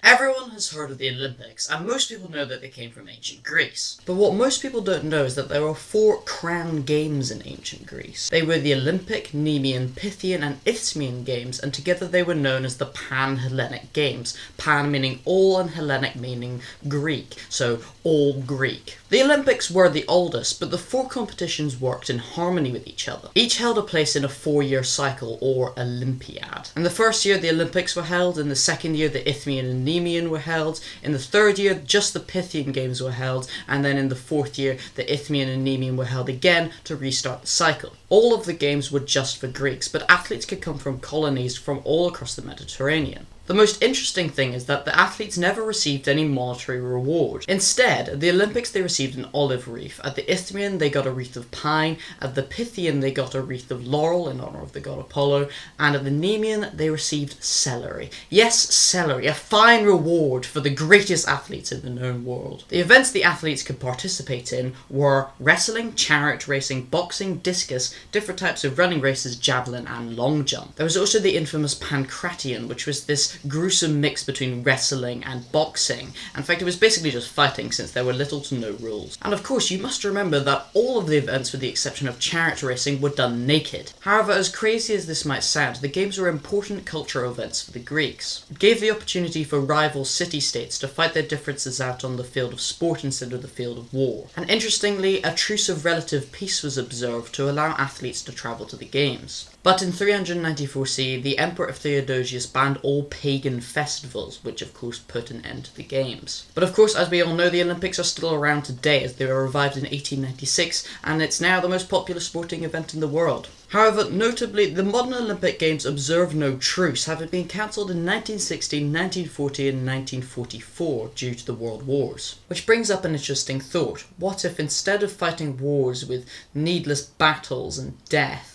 Everyone has heard of the Olympics, and most people know that they came from ancient Greece. But what most people don't know is that there were 4 crown games in ancient Greece. They were the Olympic, Nemean, Pythian, and Isthmian games, and together they were known as the Pan-Hellenic Games. Pan meaning all, and Hellenic meaning Greek, so all Greek. The Olympics were the oldest, but the 4 competitions worked in harmony with each other. Each held a place in a 4-year cycle, or Olympiad. In the first year the Olympics were held, in the second year the Isthmian and Nemean were held, in the third year just the Pythian games were held, and then in the fourth year the Isthmian and Nemean were held again to restart the cycle. All of the games were just for Greeks, but athletes could come from colonies from all across the Mediterranean. The most interesting thing is that the athletes never received any monetary reward. Instead, at the Olympics they received an olive wreath, at the Isthmian they got a wreath of pine, at the Pythian they got a wreath of laurel in honour of the god Apollo, and at the Nemean they received celery. Yes, celery, a fine reward for the greatest athletes in the known world. The events the athletes could participate in were wrestling, chariot racing, boxing, discus, different types of running races, javelin and long jump. There was also the infamous pancration, which was this gruesome mix between wrestling and boxing. In fact, it was basically just fighting, since there were little to no rules. And of course, you must remember that all of the events, with the exception of chariot racing, were done naked. However, as crazy as this might sound, the games were important cultural events for the Greeks. It gave the opportunity for rival city-states to fight their differences out on the field of sport instead of the field of war. And interestingly, a truce of relative peace was observed to allow athletes to travel to the games. But in 394 CE, the Emperor Theodosius banned all pagan festivals, which of course put an end to the games. But of course, as we all know, the Olympics are still around today, as they were revived in 1896, and it's now the most popular sporting event in the world. However, notably, the modern Olympic Games observe no truce, having been cancelled in 1960, 1940 and 1944 due to the World Wars. Which brings up an interesting thought. What if instead of fighting wars with needless battles and death,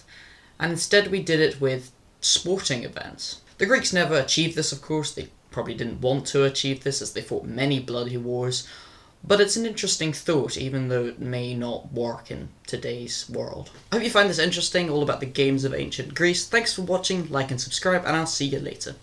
and instead we did it with sporting events? The Greeks never achieved this, of course. They probably didn't want to achieve this, as they fought many bloody wars. But it's an interesting thought, even though it may not work in today's world. I hope you find this interesting, all about the games of ancient Greece. Thanks for watching, like and subscribe, and I'll see you later.